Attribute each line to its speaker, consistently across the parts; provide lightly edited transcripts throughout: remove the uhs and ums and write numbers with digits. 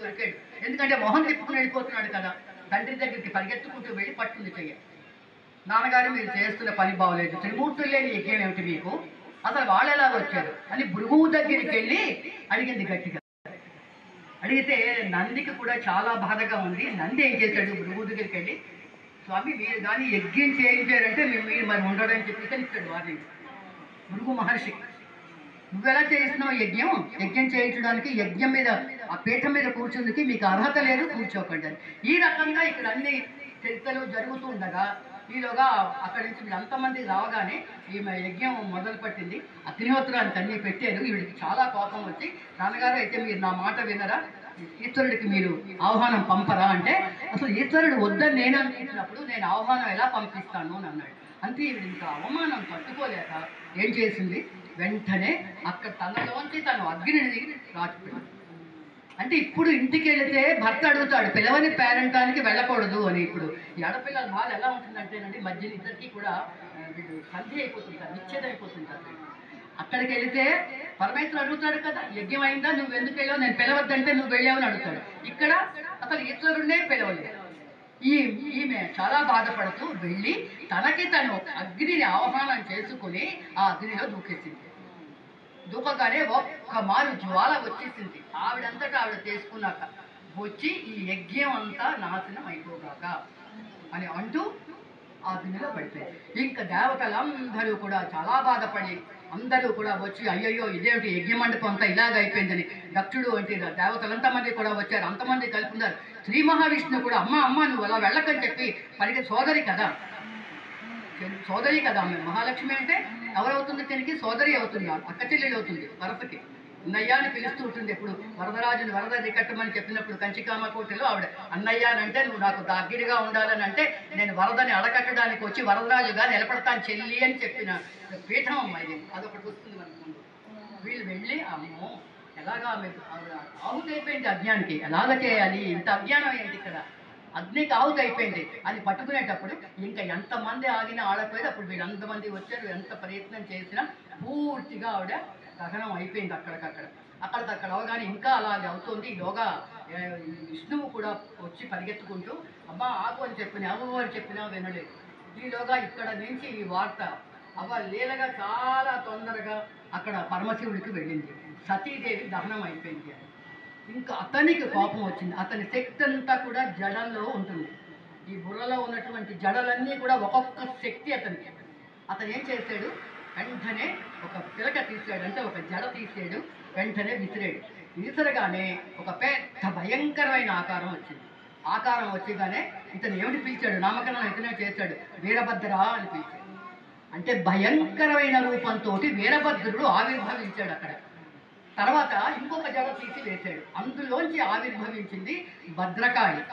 Speaker 1: దొరికాడు. ఎందుకంటే మొహం తిప్పుకుని వెళ్ళిపోతున్నాడు కదా. తండ్రి దగ్గరికి పరిగెత్తుకుంటూ వెళ్ళి పట్టింది చెయ్య. నాన్నగారు మీరు చేస్తున్న పని బాగోలేదు, త్రిమూర్తులు లేని యజ్ఞం ఏమిటి మీకు, అసలు వాళ్ళు ఎలా వచ్చారు అని భృగువు దగ్గరికి వెళ్ళి అడిగింది గట్టిగా. అడిగితే నందికి కూడా చాలా బాధగా ఉంది. నంది ఏం చేశాడు, భృగువు దగ్గరికి వెళ్ళి స్వామి మీరు కానీ యజ్ఞం చేయించారంటే మీరు మరి ఉండడని చెప్పి ఇచ్చాడు వారిని. భృగు మహర్షి నువ్వెలా చేయిస్తున్నావు యజ్ఞం, యజ్ఞం చేయించడానికి యజ్ఞం మీద ఆ పీఠం మీద కూర్చుందుకి మీకు అర్హత లేదు, కూర్చోకండి. ఈ రకంగా ఇక్కడ అన్ని చరిత్రలు జరుగుతూ ఉండగా ఈలోగా అక్కడి నుంచి వీళ్ళంతమంది రావగానే ఈమె యజ్ఞం మొదలు పట్టింది. అగ్నిహోత్రానికి అన్నీ పెట్టారు. వీడికి చాలా కోపం వచ్చి నాన్నగారు అయితే మీరు నా మాట వినరా, ఈశ్వరుడికి మీరు ఆహ్వానం పంపరా అంటే అసలు ఈశ్వరుడు వద్దని నేను అనుకుంటున్నప్పుడు నేను ఆహ్వానం ఎలా పంపిస్తాను అని అన్నాడు. అంతే వీడు ఇంకా అవమానం తట్టుకోలేక ఏం చేసింది, వెంటనే అక్కడ తనలోంచి తను అగ్నిని రాచిపోయింది. అంటే ఇప్పుడు ఇంటికి వెళితే భర్త అడుగుతాడు పిలవని పేరెంటానికి వెళ్ళకూడదు అని. ఇప్పుడు ఈ ఆడపిల్లల బాధ ఎలా ఉంటుందంటేనండి మధ్య ఇద్దరికి కూడా వీళ్ళు సంధి అయిపోతుంటారు, నిశ్చేదం అయిపోతుంటారు. అక్కడికి వెళితే పరమేశ్వరుడు అడుగుతాడు కదా యజ్ఞం అయిందా, నువ్వు ఎందుకు వెళ్ళావు, నేను పిలవద్దంటే నువ్వు వెళ్ళావని అడుగుతాడు. ఇక్కడ అసలు ఈశ్వరుడే పిలవలేదు. ఈమె చాలా బాధపడుతూ వెళ్ళి తనకి తను అగ్నిని ఆహ్వానం చేసుకుని ఆ అగ్నిలో దూకేసింది. దూకగానే ఒక్క మారు జ్వాల వచ్చేసింది. ఆవిడంతటా ఆవిడ చేసుకున్నాక వచ్చి ఈ యజ్ఞం అంతా నాశనం అయిపోగాక అని అంటూ ఆ అగ్నిలో పడిపోయింది. ఇంకా దేవతలందరూ కూడా చాలా బాధపడి అందరూ కూడా వచ్చి అయ్యయ్యో ఇదేమిటి యజ్ఞ మండపం అంతా ఇలాగ అయిపోయిందని దక్షుడు అంటే దేవతలంతమంది కూడా వచ్చారు. అంతమంది కలిపి ఉన్నారు. శ్రీ మహావిష్ణువు కూడా అమ్మ అమ్మ నువ్వు అలా వెళ్ళకని చెప్పి పలికి సోదరి కదా, సోదరి కదా ఆమె మహాలక్ష్మి అంటే ఎవరవుతుంది, తినికి సోదరి అవుతుంది, అక్క చెల్లెలు అవుతుంది. వరసకి అన్నయ్య అని పిలుస్తూ ఉంటుంది. ఎప్పుడు వరదరాజుని వరద రికట్టమని చెప్పినప్పుడు కంచికామకోటలో ఆవిడ అన్నయ్య అని అంటే నువ్వు నాకు దగ్గరగా ఉండాలని అంటే నేను వరదని అడకట్టడానికి వచ్చి వరదరాజుగా నిలబడతాను చెల్లి అని చెప్పిన పీఠం అమ్మ ఇది. అదొకటి వస్తుంది మనకు ముందు. వీళ్ళు వెళ్ళి అమ్మో ఎలాగా ఆహుతి అయిపోయింది అజ్ఞానికి, ఎలాగ చేయాలి, ఇంత అజ్ఞానం ఏంటి ఇక్కడ, అగ్నికి ఆహుతి అయిపోయింది అని పట్టుకునేటప్పుడు ఇంకా ఎంతమంది ఆగినా ఆడకపోయేది. అప్పుడు వీళ్ళంతమంది వచ్చారు. ఎంత ప్రయత్నం చేసినా పూర్తిగా ఆవిడ దహనం అయిపోయింది అక్కడికక్కడ అవగానే ఇంకా అలాగే అవుతుంది. ఈలోగా విష్ణువు కూడా వచ్చి పరిగెత్తుకుంటూ అబ్బా ఆకు అని చెప్పిన అమ్మవారు చెప్పినా వినలేదు. ఈలోగా ఇక్కడ నుంచి ఈ వార్త లీలగా చాలా తొందరగా అక్కడ పరమశివుడికి వెళ్ళింది. సతీదేవి దహనం అయిపోయింది. ఇంకా అతనికి కోపం వచ్చింది. అతని శక్తి అంతా కూడా జడల్లో ఉంటుంది. ఈ బుర్రలో ఉన్నటువంటి జడలన్నీ కూడా ఒక్కొక్క శక్తి అతనికి. అతను ఏం చేశాడు, వెంటనే ఒక పిలక తీసాడు, అంటే ఒక జడ తీసాడు, వెంటనే విసిరాడు. విసిరగానే ఒక పెద్ద భయంకరమైన ఆకారం వచ్చింది. ఆకారం వచ్చేగానే ఇతను ఏమిటి పిలిచాడు, నామకరణం ఇతనే చేశాడు, వీరభద్ర అని పిలిచాడు. అంటే భయంకరమైన రూపంతో వీరభద్రుడు ఆవిర్భవించాడు అక్కడ. తర్వాత ఇంకొక జడ తీసి వేశాడు, అందులోంచి ఆవిర్భవించింది భద్రకాళి.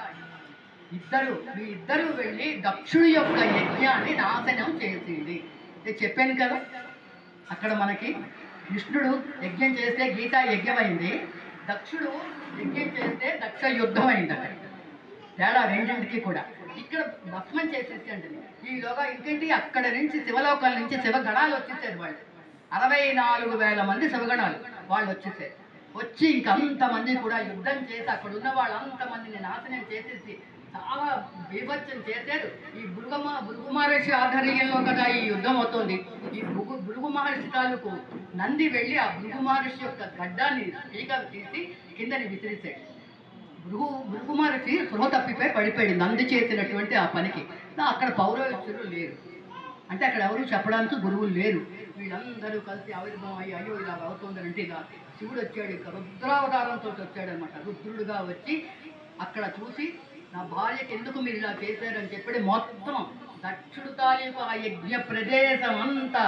Speaker 1: మీ ఇద్దరు వెళ్ళి దక్షుడి యొక్క యజ్ఞాన్ని నాశనం చేసింది. చెప్పాను కదా, అక్కడ మనకి కృష్ణుడు యజ్ఞం చేస్తే గీతా యజ్ఞం అయింది, దక్షుడు యజ్ఞం చేస్తే దక్ష యుద్ధం అయింది. అక్కడ తేడా రెండింటికి కూడా. ఇక్కడ భస్మం చేసేసి అంటుంది. ఈలోగా ఇంకేంటి అక్కడ నుంచి శివలోకాల నుంచి శివగణాలు వచ్చేసారు. వాళ్ళు 64,000 మంది శివగణాలు వాళ్ళు వచ్చేసారు. వచ్చి ఇంకంతమంది కూడా యుద్ధం చేసి అక్కడ ఉన్న వాళ్ళంతమందిని నాశనం చేసేసి చాలా బీభత్సం చేశారు. ఈ భృగు మహర్షి ఆధ్వర్యంలో కదా ఈ యుద్ధం అవుతుంది. ఈ భృగు మహర్షి తాలూకు నంది వెళ్ళి ఆ భృగు మహర్షి యొక్క గడ్డాన్ని పీక తీసి కిందని విసిరిశాడు. భృగు మహర్షి స్పృహ తప్పిపోయి పడిపోయాడు నంది చేసినటువంటి ఆ పనికి. అక్కడ పౌరవస్తులు లేరు, అంటే అక్కడ ఎవరు చెప్పడానికి గురువులు లేరు. వీళ్ళందరూ కలిసి ఆవిర్భావం అయ్యి అయ్యో ఇలా అవుతుందంటే ఇలా శివుడు వచ్చాడు, ఇక రుద్రావతారంతో వచ్చాడు అనమాట. రుద్రుడుగా వచ్చి అక్కడ చూసి నా భార్యకి ఎందుకు మీరు ఇలా చేశారని చెప్పి మొత్తం దక్షుడు తాలూకు ఆ యజ్ఞ ప్రదేశం అంతా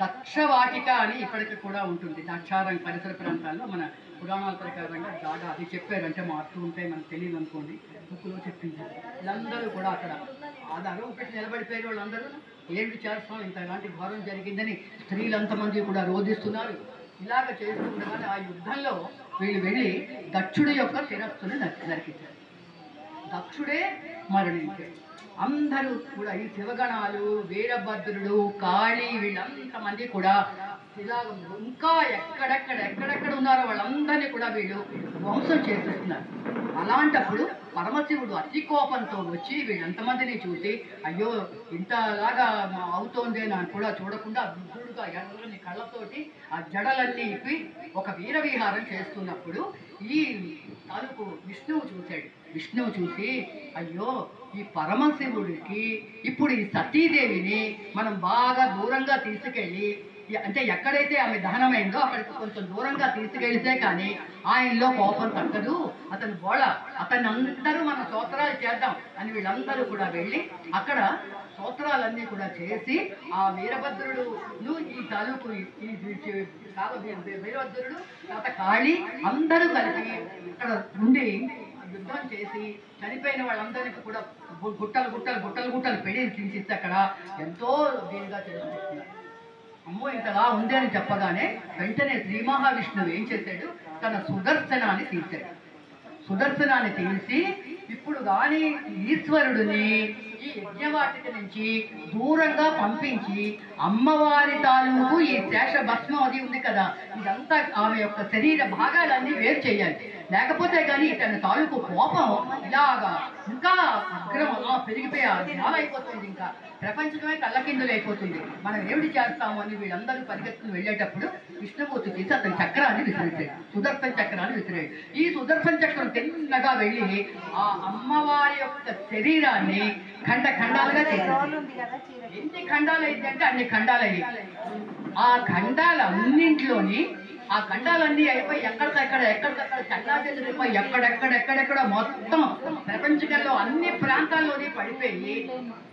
Speaker 1: దక్షవాటిక అని ఇప్పటికి కూడా ఉంటుంది. దక్షారం పరిసర ప్రాంతాల్లో మన పురాణాల ప్రకారంగా బాగా అది చెప్పారంటే మారుతూ ఉంటాయి, మనకు తెలియదు అనుకోండి, బుక్కులో చెప్పించారు. వీళ్ళందరూ కూడా అక్కడ ఆధారం పెట్టి నిలబడిపోయారు. వాళ్ళందరూ ఏంటి చేస్తాం, ఇంత ఇలాంటి ఘోరం జరిగిందని స్త్రీలంతమంది కూడా రోధిస్తున్నారు. ఇలాగ చేస్తూ ఉండగానే ఆ యుద్ధంలో వీళ్ళు వెళ్ళి దక్షుడి యొక్క శిరస్సుని నరికించారు. దక్షుడే మరణించాడు. అందరూ కూడా ఈ శివగణాలు, వీరభద్రుడు, కాళీ వీళ్ళంతమంది కూడా ఇలా ఇంకా ఎక్కడెక్కడ ఉన్నారో వాళ్ళందరినీ కూడా వీళ్ళు ధ్వంసం చేసేస్తున్నారు. అలాంటప్పుడు పరమశివుడు అతి కోపంతో వచ్చి వీళ్ళంతమందిని చూసి అయ్యో ఇంతలాగా అవుతోంది అని కూడా చూడకుండా వృద్ధుడుగా ఎర్రని కళ్ళతోటి ఆ జడలన్నీ ఇప్పి ఒక వీరవిహారం చేస్తున్నప్పుడు ఈ తాలూకు విష్ణువు చూశాడు. విష్ణువు చూసి అయ్యో ఈ పరమశివుడికి ఇప్పుడు ఈ సతీదేవిని మనం బాగా దూరంగా తీసుకెళ్ళి, అంటే ఎక్కడైతే ఆమె దహనమైందో అక్కడికి కొంచెం దూరంగా తీసుకెళ్తే కానీ ఆయనలో కోపం తగ్గదు, అతను అతన్ని అందరూ మనం స్తోత్రాలు చేద్దాం అని వీళ్ళందరూ కూడా వెళ్ళి అక్కడ స్తోత్రాలన్నీ కూడా చేసి ఆ వీరభద్రుడు ఈ తాలూకు ఈ వీరభద్రుడు తర్వాత కాళీ అందరూ కలిపి అక్కడ ఉండి యుద్ధం చేసి చనిపోయిన వాళ్ళందరికీ కూడా గుట్టలు పెడి తీసిస్తే అక్కడ ఎంతో దీనిగా చేసుకుంటున్నారు. అమ్మో ఇంతలా ఉంది అని చెప్పగానే వెంటనే శ్రీ మహావిష్ణువు ఏం చేశాడు, తన సుదర్శనాన్ని తీశాడు. సుదర్శనాన్ని తీసి ఇప్పుడు కానీ ఈశ్వరుడిని ఈ యజ్ఞవాటిక నుంచి దూరంగా పంపించి అమ్మవారి తాలూకు ఈ శేష భస్మం అది ఉంది కదా, ఇదంతా ఆమె యొక్క శరీర భాగాలన్నీ వేరు చేయాలి. లేకపోతే కానీ ఇతని తాలూకు కోపం ఇలాగా ఇంకా పెరిగిపోయా జ్ఞానం అయిపోతుంది, ఇంకా ప్రపంచమే కళ్ళకిందులు అయిపోతుంది, మనం ఏమిటి చేస్తాము అని వీళ్ళందరూ పరిగెత్తుకుని వెళ్ళేటప్పుడు విష్ణుమూర్తి తీసి అతని చక్రాన్ని విసిరేశాడు, సుదర్శన చక్రాన్ని విసిరాడు. ఈ సుదర్శన చక్రం తిన్నగా వెళ్ళి ఆ అమ్మవారి యొక్క శరీరాన్ని ఖండాలుగా చేశాడు. ఎన్ని ఖండాలు అయిందంటే అన్ని ఖండాలు అయ్యాయి. ఆ ఖండాలన్నింటిలోని ఆ ఖండాలన్నీ అయిపోయి ఎక్కడికక్కడ చల్లాచెల్లిపోయి ఎక్కడెక్కడ మొత్తం ప్రపంచంలో అన్ని ప్రాంతాల్లోనే పడిపోయి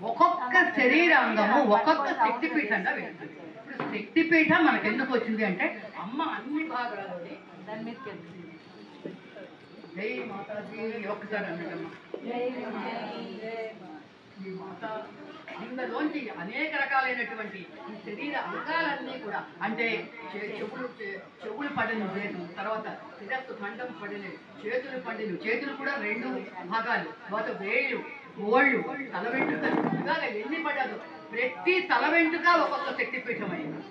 Speaker 1: ఒక్కొక్క శరీరాంగము ఒక్కొక్క శక్తిపీఠంగా వెళ్తుంది. ఇప్పుడు శక్తిపీఠం మనకు ఎందుకు వచ్చింది అంటే అమ్మ అన్ని భాగాల్లోని జై మాతాజీ ఒక్కసారి అన్నదమ్మా ఈ మాత దీనిలోంచి అనేక రకాలైనటువంటి ఈ శరీర అంగాలన్నీ కూడా, అంటే చెవులు పడిన తర్వాత శిరస్సు ఖండం పడిన చేతులు కూడా 2 భాగాలు, తర్వాత వేళ్ళు, గోళ్ళు, తల వెంట్రుకలు, ఇలాగా ఎన్ని పడ్డాదో ప్రతి తల వెంట్రుక ఒక్కొక్క శక్తిపీఠం అయింది.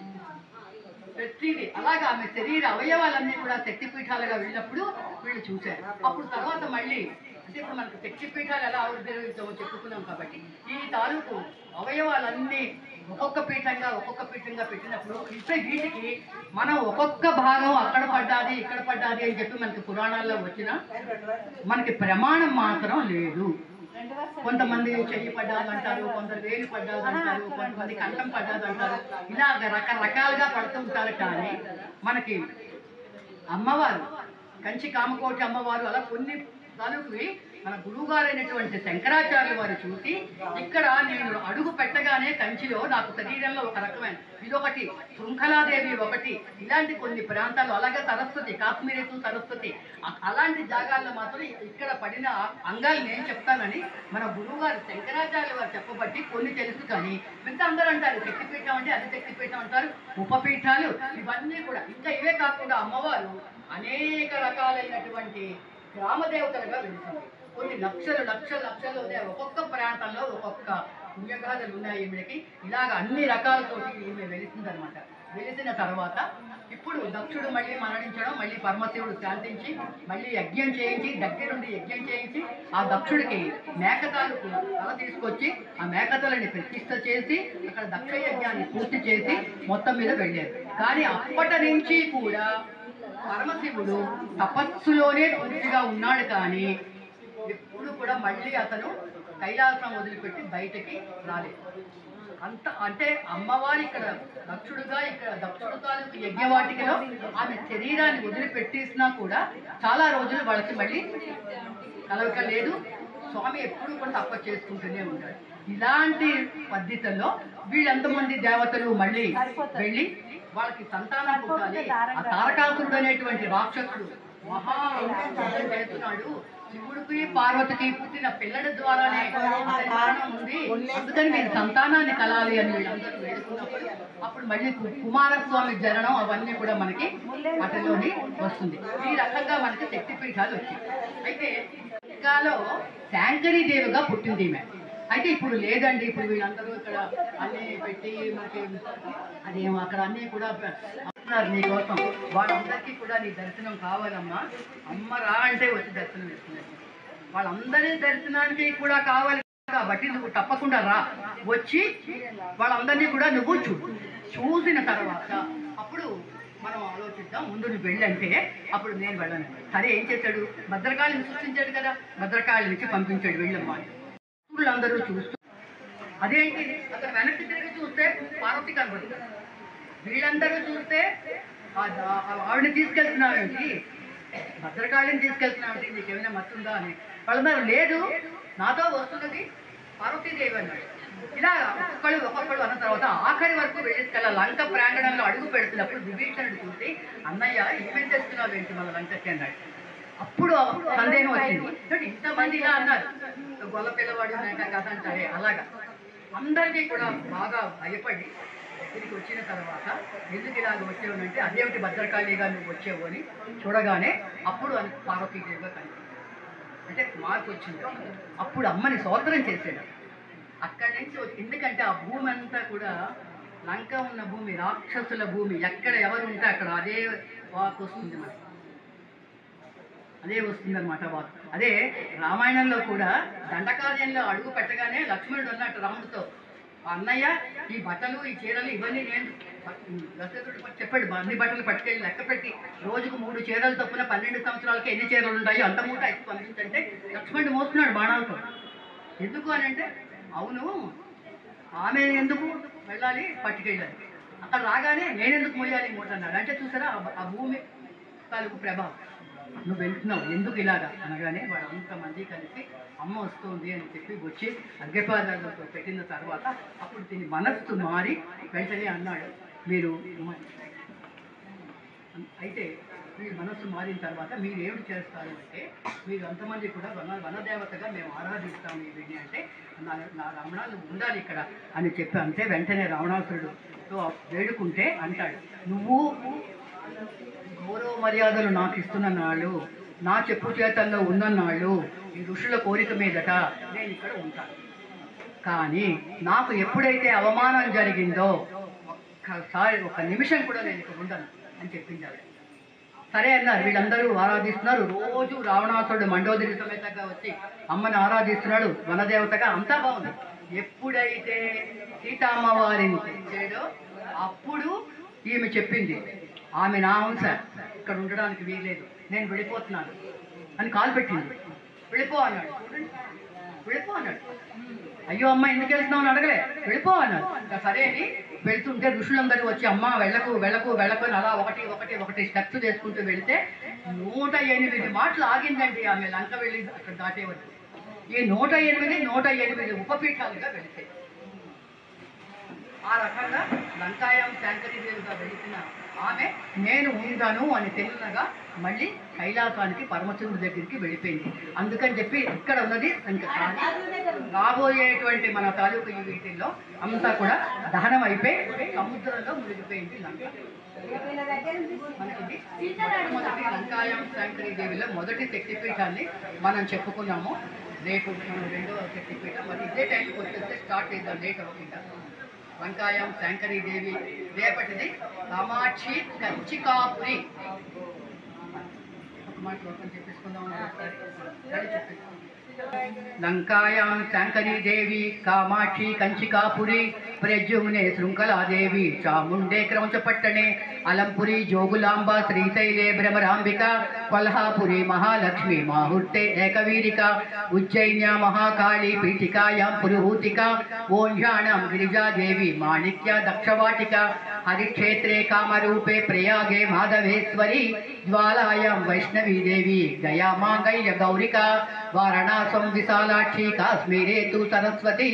Speaker 1: ప్రతిదీ అలాగా ఆమె శరీర అవయవాలన్నీ కూడా శక్తిపీఠాలుగా వెళ్ళినప్పుడు వీళ్ళు చూశారు. అప్పుడు తర్వాత మళ్ళీ అంటే ఇప్పుడు మనకు శక్తిపీఠాలు ఎలా ఆవిర్భవించామో చెప్పుకున్నాం కాబట్టి ఈ తాలూకు అవయవాలన్నీ ఒక్కొక్క పీఠంగా పెట్టినప్పుడు ఇస్తే వీటికి మనం ఒక్కొక్క భాగం అక్కడ పడ్డాది ఇక్కడ పడ్డాది అని చెప్పి మనకి పురాణాల్లో వచ్చిన మనకి ప్రమాణం మాత్రం లేదు. కొంతమంది చెయ్యి పడ్డాది అంటారు, కొందరు వేలు పడ్డాది అంటారు, కొంతమంది కంఠం పడ్డాది అంటారు, ఇలా రకరకాలుగా పడుతుంటారు. కానీ మనకి అమ్మవారు కంచి కామకోటి అమ్మవారు అలా కొన్ని తాలూకువి మన గురువు గారైనటువంటి శంకరాచార్యులు వారు చూసి ఇక్కడ నేను అడుగు పెట్టగానే కంచిలో నాకు శరీరంలో ఒక రకమైన ఇదొకటి, శృంఖలాదేవి ఒకటి, ఇలాంటి కొన్ని ప్రాంతాలు, అలాగే సరస్వతి, కాశ్మీరేతు సరస్వతి, అలాంటి జాగాల్లో మాత్రం ఇక్కడ పడిన అంగాలు నేను చెప్తానని మన గురువు గారు శంకరాచార్యులు వారు చెప్పబట్టి కొన్ని తెలుసు. కానీ మిగతా అందరూ అంటారు శక్తిపీఠం అంటే అది శక్తిపీఠం అంటారు, ఉపపీఠాలు ఇవన్నీ కూడా. ఇంకా ఇవే కాకుండా అమ్మవారు అనేక రకాలైనటువంటి గ్రామదేవతలుగా వెళ్తుంది. కొన్ని లక్షలు ఉన్నాయి. ఒక్కొక్క ప్రాంతంలో ఒక్కొక్క పుణ్యగాథలు ఉన్నాయి ఈమెకి. ఇలాగ అన్ని రకాలతోటి ఈమె వెలిసిందనమాట. వెలిసిన తర్వాత ఇప్పుడు దక్షుడు మళ్ళీ మరణించడం, మళ్ళీ పరమశివుడు శాంతించి మళ్ళీ యజ్ఞం చేయించి దగ్గరుండి యజ్ఞం చేయించి ఆ దక్షుడికి మేకతాలకు తల తీసుకొచ్చి ఆ మేకతలని ప్రతిష్ఠ చేసి అక్కడ దక్ష యజ్ఞాన్ని పూర్తి చేసి మొత్తం మీద వెళ్ళారు. కానీ అప్పటి నుంచి కూడా పరమశివుడు తపస్సులోనే పూర్తిగా ఉన్నాడు. కానీ ఎప్పుడు కూడా మళ్ళీ అతను కైలాసం వదిలిపెట్టి బయటకి రాలేదు. అంత అంటే అమ్మవారి ఇక్కడ దక్షుడుగా ఇక్కడ దక్షుడు తాలూకు యజ్ఞవాటికలో ఆమె శరీరాన్ని వదిలిపెట్టేసినా కూడా చాలా రోజులు వాళ్ళకి మళ్ళీ కలవక లేదు. స్వామి ఎప్పుడు కూడా తపస్సు చేసుకుంటూనే ఉంటాడు. ఇలాంటి పద్ధతుల్లో వీళ్ళెంతమంది దేవతలు మళ్ళీ వెళ్ళి వాళ్ళకి సంతానం పుట్టాలి. ఆ తారకాసురుడు అనేటువంటి రాక్షసుడు మహా చేస్తున్నాడు. శివుడికి పార్వతికి పుట్టిన పిల్లడి ద్వారానే సంతానం ఉంది, అందుకని మీరు సంతానాన్ని కలాలి అని వీళ్ళందరూ వేడుకున్నప్పుడు అప్పుడు మళ్ళీ కుమారస్వామి జననం అవన్నీ కూడా మనకి వాటిలోని వస్తుంది. ఈ రకంగా మనకి శక్తిపీఠాలు వచ్చాయి. అయితే ఇంకాలో శాంకరీదేవిగా పుట్టింది ఈమె. అయితే ఇప్పుడు లేదండి, ఇప్పుడు వీళ్ళందరూ ఇక్కడ అన్నీ పెట్టి మనకి అదేమో అక్కడ అన్నీ కూడా అంటున్నారు నీకోసం, వాళ్ళందరికీ కూడా నీ దర్శనం కావాలమ్మా, అమ్మ రా అంటే వచ్చి దర్శనం ఇస్తున్నారు. వాళ్ళందరి దర్శనానికి కూడా కావాలి కాబట్టి నువ్వు తప్పకుండా రా, వచ్చి వాళ్ళందరినీ కూడా నువ్వు చూసిన తర్వాత అప్పుడు మనం ఆలోచిద్దాం. ముందు నువ్వు వెళ్ళంటే అప్పుడు నేను వెళ్ళను. సరే ఏం చేశాడు, భద్రకాళిని సృష్టించాడు కదా, భద్రకాళి నుంచి పంపించాడు వెళ్ళమ్మా. అందరూ చూస్తూ అదేంటి అక్కడ వెనక్కి తిరిగి చూస్తే పార్వతి కనబడుతుంది, వీళ్ళందరూ చూస్తే ఆవిడని తీసుకెళ్తున్నావేంటి, భద్రకాళిని తీసుకెళ్తున్నావేంటి, నీకేమైనా మత్తుందా అని. వాళ్ళందరూ లేదు నాతో వస్తున్నది పార్వతీదేవి అన్నాడు. ఇలా ఒక్కొక్కళ్ళు అన్న తర్వాత ఆఖరి వరకు వెళ్ళేసుకెళ్ళ లంక ప్రాంగణంలో అడుగు పెడుతున్నప్పుడు విభీషణుడు చూసి అన్నయ్య ఏమేం చేస్తున్నావు ఏంటి మన లంకకి అన్నాడు. అప్పుడు సందేహం వచ్చింది, ఇంతమంది ఇలా అన్నారు, గొల్ల పిల్లవాడు కథ అంటారే అలాగా. అందరికీ కూడా బాగా భయపడి తిరిగి వచ్చిన తర్వాత ఎందుకు ఇలాగ వచ్చేవనంటే అదేమిటి భద్రకాళిగా నువ్వు వచ్చేవు అని చూడగానే అప్పుడు పార్వతీదేవిగా కనిపించింది. అంటే మార్పు వచ్చింది. అప్పుడు అమ్మని సోదరం చేసాడు. అక్కడి నుంచి ఎందుకంటే ఆ భూమి అంతా కూడా లంక ఉన్న భూమి, రాక్షసుల భూమి, ఎక్కడ ఎవరు ఉంటే అక్కడ అదే వాక్ వస్తుంది మనకి, అదే వస్తుందన్నమాట వాక్. అదే రామాయణంలో కూడా దండకార్యంలో అడుగు పెట్టగానే లక్ష్మణుడు అన్నట్టు రాముడితో, అన్నయ్య ఈ బట్టలు ఈ చీరలు ఇవన్నీ నేను దశరథుడు చెప్పాడు, అన్ని బట్టలు పట్టుకెళ్ళి లెక్క పెట్టి రోజుకు 3 చీరలు తప్పున 12 సంవత్సరాలకి ఎన్ని చీరలు ఉంటాయో అంత మూట ఇచ్చి పంపించంటే లక్ష్మణుడు మోస్తున్నాడు బాణాలతో. ఎందుకు అని అంటే అవును ఆమె ఎందుకు వెళ్ళాలి పట్టుకెళ్ళాలి, అక్కడ రాగానే నేనెందుకు మోయాలి మూట అన్నాడు. అంటే చూసారా ఆ భూమి తాలూకు ప్రభావం. నువ్వు వెళ్తున్నావు ఎందుకు ఇలాగా అనగానే వాడు అంతమంది కలిసి అమ్మ వస్తుంది అని చెప్పి వచ్చి అగ్రపాదాలతో పెట్టిన తర్వాత అప్పుడు దీని మనస్సు మారి వెంటనే అన్నాడు, మీరు అయితే మీరు మనస్సు మారిన తర్వాత మీరు ఏమిటి చేస్తారు అంటే మీరు అంతమంది కూడా వనదేవతగా మేము ఆరాధిస్తాము ఇవన్నీ అంటే నా రమణ నువ్వు ఉండాలి ఇక్కడ అని చెప్పి అంటే వెంటనే రావణాసురుడుతో వేడుకుంటే అంటాడు, నువ్వు గౌరవ మర్యాదలు నాకు ఇస్తున్న నాళ్ళు, నా చెప్పు చేతల్లో ఉన్ననాళ్ళు ఈ ఋషుల కోరిక మీదట నేను ఇక్కడ ఉంటాను, కానీ నాకు ఎప్పుడైతే అవమానం జరిగిందో ఒక్కసారి 1 నిమిషం కూడా నేను ఇక్కడ ఉండను అని చెప్పించాలి. సరే అన్నారు. వీళ్ళందరూ ఆరాధిస్తున్నారు. రోజు రావణాసురుడు మండోదరి సమేతంగా వచ్చి అమ్మని ఆరాధిస్తున్నాడు వనదేవతగా, అంతా బాగుంది. ఎప్పుడైతే సీతమ్మవారిని తెచ్చాడో అప్పుడు ఈమె చెప్పింది, ఆమె నా అంశ, ఇక్కడ ఉండడానికి వీల్లేదు, నేను వెళ్ళిపోతున్నాను అని కాలు పెట్టింది. వెళ్ళిపో అన్నాడు. వెళ్ళిపో అన్నాడు. అయ్యో అమ్మ ఎందుకు వెళ్తున్నావు అని అడగలే, వెళ్ళిపో అన్నాడు. సరే అని వెళ్తుంటే ఋషులందరూ వచ్చి అమ్మ వెళ్ళకు వెళ్ళకు వెళ్ళకు అని అలా ఒకటి స్టెప్స్ చేసుకుంటూ వెళితే 108 మాటలు ఆగిందండి ఆమె లంక వెళ్ళి అక్కడ దాటే వరకు. ఈ 108 ఉపపీఠాలుగా వెళితే ఆ రకంగా లంకాయం శాంకరీదేవిగా వెళుతున్న ఆమె నేను ఉంటాను అని తెలియగా మళ్ళీ కైలాసానికి పరమశివుడి దగ్గరికి వెళ్ళిపోయింది. అందుకని చెప్పి ఇక్కడ ఉన్నది ఇంకా రాబోయేటువంటి మన తాలూకు ఈ వీటిల్లో అంతా కూడా దహనం అయిపోయి సముద్రంలో మునిగిపోయింది లంక. మనకి మొదటి లంకాయం శాంకరీదేవిలో మొదటి శక్తిపీఠాన్ని మనం చెప్పుకున్నాము. రేపు మనం 2వ శక్తిపీఠం, మరి ఇదే టైంకి వచ్చేస్తే స్టార్ట్ చేద్దాం లేట్ అవ్వకుండా. లంకాయం శాంకరీదేవి రేపటిది కామాక్షి కంచికాపురి. ఒక మాట లోపల చెప్పేసుకుందాం. లంకాయాं శాంకరీదేవి కామాక్షి కంచికాపురి ప్రజుమ్నే శృంఖలాదేవి చాముండే క్రౌంచపట్టణే అలంపురి జోగులాంబ శ్రీశైలే భ్రమరాంబిక కొల్హాపురి మహాలక్ష్మి మాహుర్తే ఏకవీరిక ఉజ్జయిన్యా మహాకాళీ పీఠికాయాం పురుహూతిక ఓంఝాణం గిరిజాదేవి మాణిక్య దక్షవాటిక హరిక్షేత్రే కామరూపే ప్రయాగే మాధవేశ్వరి జ్వాలాయాం వైష్ణవీదేవి గయా మాంగళ్య గౌరిక వారణాసం విశాలాక్షి కాశ్మీరే తు సరస్వతి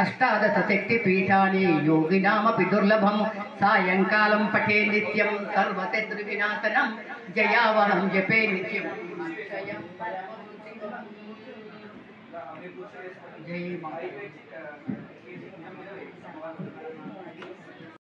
Speaker 1: అష్టాదశ శక్తిపీఠాని యోగినామపి దుర్లభం సాయంకాలం పఠే నిత్యం సర్వశత్రు వినాశనం జయావహం జపే నిత్యం. జై మాతా.